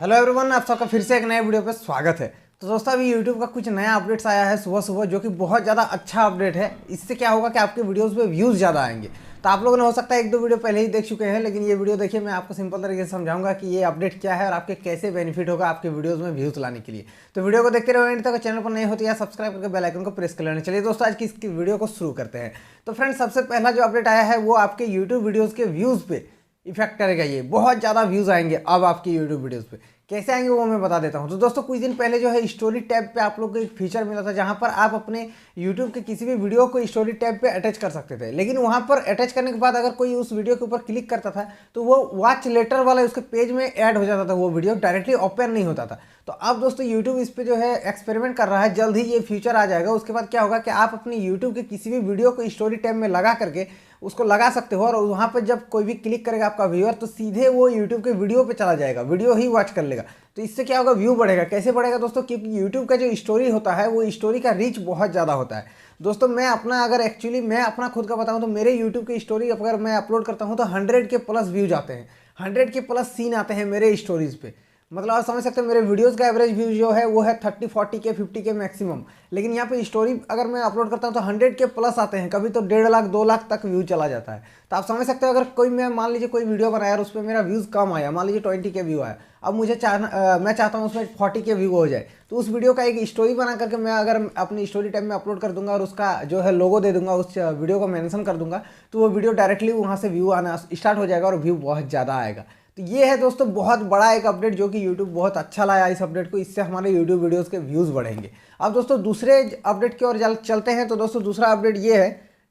Hello everyone, आप सबका फिर से एक नए वीडियो पे स्वागत है। तो दोस्तों अभी यूट्यूब का कुछ नया अपडेट्स आया है सुबह सुबह, जो कि बहुत ज़्यादा अच्छा अपडेट है। इससे क्या होगा कि आपके वीडियोस पे व्यूज़ ज़्यादा आएंगे। तो आप लोगों ने हो सकता है एक दो वीडियो पहले ही देख चुके हैं, लेकिन ये वीडियो देखिए, मैं आपको सिंपल तरीके से समझाऊंगा कि ये अपडेट क्या है और आपके कैसे बेनिफिट होगा आपके वीडियोज़ में व्यूज़ लाने के लिए। तो वीडियो को देखते रहो एंड तक। चैनल पर नहीं होती या सब्सक्राइब करके बेल आइकन को प्रेस कर लेना। चलिए दोस्तों, आज की इसकी वीडियो को शुरू करते हैं। तो फ्रेंड्स, सबसे पहला जो अपडेट आया है वो आपके यूट्यूब वीडियोज़ के व्यूज़ पे इफेक्ट करेगा। ये बहुत ज़्यादा व्यूज़ आएंगे अब आपकी यूट्यूब वीडियोस पे। कैसे आएंगे वो मैं बता देता हूँ। तो दोस्तों कुछ दिन पहले जो है स्टोरी टैब पे आप लोग को एक फीचर मिला था, जहाँ पर आप अपने यूट्यूब के किसी भी वीडियो को स्टोरी टैब पे अटैच कर सकते थे। लेकिन वहाँ पर अटैच करने के बाद अगर कोई उस वीडियो के ऊपर क्लिक करता था तो वो वॉच लेटर वाला उसके पेज में ऐड हो जाता था, वो वीडियो डायरेक्टली ओपन नहीं होता था। तो अब दोस्तों यूट्यूब इस पे जो है एक्सपेरिमेंट कर रहा है, जल्द ही ये फीचर आ जाएगा। उसके बाद क्या होगा कि आप अपने यूट्यूब के किसी भी वीडियो को स्टोरी टैब में लगा करके उसको लगा सकते हो, और वहाँ पर जब कोई भी क्लिक करेगा आपका व्यूअर तो सीधे वो यूट्यूब के वीडियो पे चला जाएगा, वीडियो ही वॉच कर लेगा। तो इससे क्या होगा, व्यू बढ़ेगा। कैसे बढ़ेगा दोस्तों, क्योंकि यूट्यूब का जो स्टोरी होता है वो स्टोरी का रीच बहुत ज़्यादा होता है। दोस्तों मैं अपना अगर एक्चुअली मैं अपना खुद का बताऊँ तो मेरे यूट्यूब की स्टोरी अगर मैं अपलोड करता हूँ तो 100 के प्लस व्यूज आते हैं, 100 के प्लस सीन आते हैं मेरे स्टोरीज पे। मतलब आप समझ सकते हैं मेरे वीडियोस का एवरेज व्यू जो है वो है 30 40 के 50 के मैक्सिमम। लेकिन यहाँ पे स्टोरी अगर मैं अपलोड करता हूँ तो 100 के प्लस आते हैं, कभी तो 1.5 लाख 2 लाख तक व्यू चला जाता है। तो आप समझ सकते हो, अगर कोई मैं मान लीजिए कोई वीडियो बनाया और उस पर मेरा व्यूज़ कम आया, मान लीजिए 20 के व्यू आया, अब मुझे मैं चाहता हूँ उसमें 40 के व्यू हो जाए, तो उस वीडियो का एक स्टोरी बना करके मैं अगर अपनी स्टोरी टाइम में अपलोड कर दूंगा और उसका जो है लोगो दे दूंगा, उस वीडियो को मेंशन कर दूंगा, तो वो वीडियो डायरेक्टली वहाँ से व्यू आना स्टार्ट हो जाएगा और व्यू बहुत ज़्यादा आएगा। तो ये है दोस्तों बहुत बड़ा एक अपडेट जो कि यूट्यूब बहुत अच्छा लाया इस अपडेट को। इससे हमारे यूट्यूब वीडियोस के व्यूज़ बढ़ेंगे। अब दोस्तों दूसरे अपडेट की ओर चलते हैं। तो दोस्तों दूसरा अपडेट ये है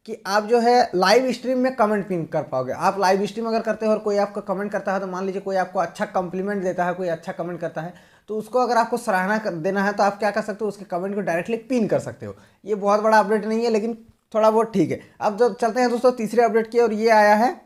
कि आप जो है लाइव स्ट्रीम में कमेंट पिन कर पाओगे। आप लाइव स्ट्रीम अगर करते हो और कोई आपको कमेंट करता है, तो मान लीजिए कोई आपको अच्छा कॉम्प्लीमेंट देता है, कोई अच्छा कमेंट करता है, तो उसको अगर आपको सराहना देना है तो आप क्या कर सकते हो, उसके कमेंट को डायरेक्टली पिन कर सकते हो। ये बहुत बड़ा अपडेट नहीं है, लेकिन थोड़ा बहुत ठीक है। अब जो चलते हैं दोस्तों तीसरे अपडेट की, और ये आया है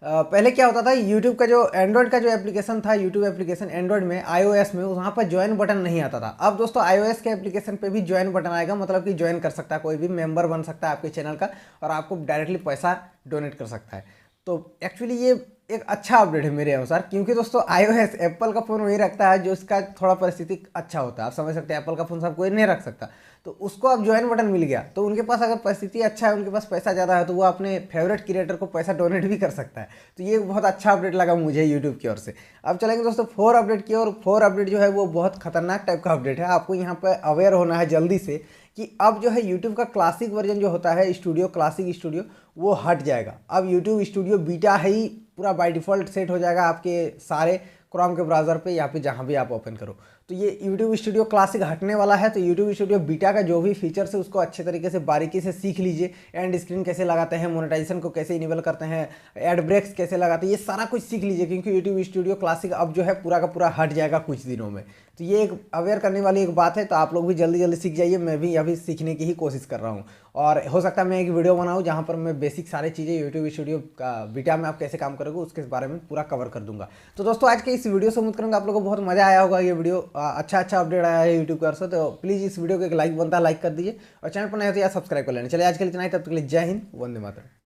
पहले क्या होता था, यूट्यूब का जो एंड्रॉयड का जो एप्लीकेशन था, यूट्यूब एप्लीकेशन एंड्रॉयड में आईओएस में, वहाँ पर ज्वाइन बटन नहीं आता था। अब दोस्तों आईओएस के एप्लीकेशन पे भी ज्वाइन बटन आएगा, मतलब कि ज्वाइन कर सकता है, कोई भी मेंबर बन सकता है आपके चैनल का और आपको डायरेक्टली पैसा डोनेट कर सकता है। तो एक्चुअली ये एक अच्छा अपडेट है मेरे अनुसार, क्योंकि दोस्तों आईओएस एप्पल का फ़ोन वही रखता है जो इसका थोड़ा परिस्थिति अच्छा होता है। आप समझ सकते हैं एप्पल का फ़ोन सब कोई नहीं रख सकता, तो उसको अब ज्वाइन बटन मिल गया, तो उनके पास अगर परिस्थिति अच्छा है, उनके पास पैसा ज़्यादा है, तो वो अपने फेवरेट क्रिएटर को पैसा डोनेट भी कर सकता है। तो ये बहुत अच्छा अपडेट लगा मुझे यूट्यूब की ओर से। अब चलेंगे दोस्तों 4 अपडेट की ओर। 4 अपडेट जो है वो बहुत खतरनाक टाइप का अपडेट है। आपको यहाँ पर अवेयर होना है जल्दी से कि अब जो है यूट्यूब का क्लासिक वर्जन जो होता है स्टूडियो, क्लासिक स्टूडियो, वो हट जाएगा। अब यूट्यूब स्टूडियो बीटा है ही पूरा बाय डिफ़ॉल्ट सेट हो जाएगा आपके सारे क्रोम के ब्राउज़र पे या फिर जहाँ भी आप ओपन करो। तो ये यूट्यूब स्टूडियो क्लासिक हटने वाला है। तो यूट्यूब स्टूडियो बीटा का जो भी फीचर्स है उसको अच्छे तरीके से बारीकी से सीख लीजिए। एंड स्क्रीन कैसे लगाते हैं, मोनेटाइजेशन को कैसे इनेबल करते हैं, एड ब्रेक्स कैसे लगाते हैं, ये सारा कुछ सीख लीजिए, क्योंकि यूट्यूब स्टूडियो क्लासिक अब जो है पूरा का पूरा हट जाएगा कुछ दिनों में। तो ये एक अवेयर करने वाली एक बात है। तो आप लोग भी जल्दी जल्दी सीख जाइए, मैं भी अभी सीखने की ही कोशिश कर रहा हूँ। और हो सकता है मैं एक वीडियो बनाऊँ जहाँ पर मैं बेसिक सारी चीज़ें यूट्यूब स्टूडियो का बीटा में आप कैसे काम करोगे उसके बारे में पूरा कवर कर दूंगा। तो दोस्तों आज के इस वीडियो से उम्मीद करूँगा आप लोगों को बहुत मज़ा आया होगा। ये वीडियो अच्छा अपडेट आया है यूट्यूब पर से, तो प्लीज़ इस वीडियो को एक लाइक बनता है, लाइक कर दीजिए और चैनल पर नए हो तो यार सब्सक्राइब कर लेना। चलिए आज के लिए इतना ही, तब तक के लिए जय हिंद, वंदे मातरम।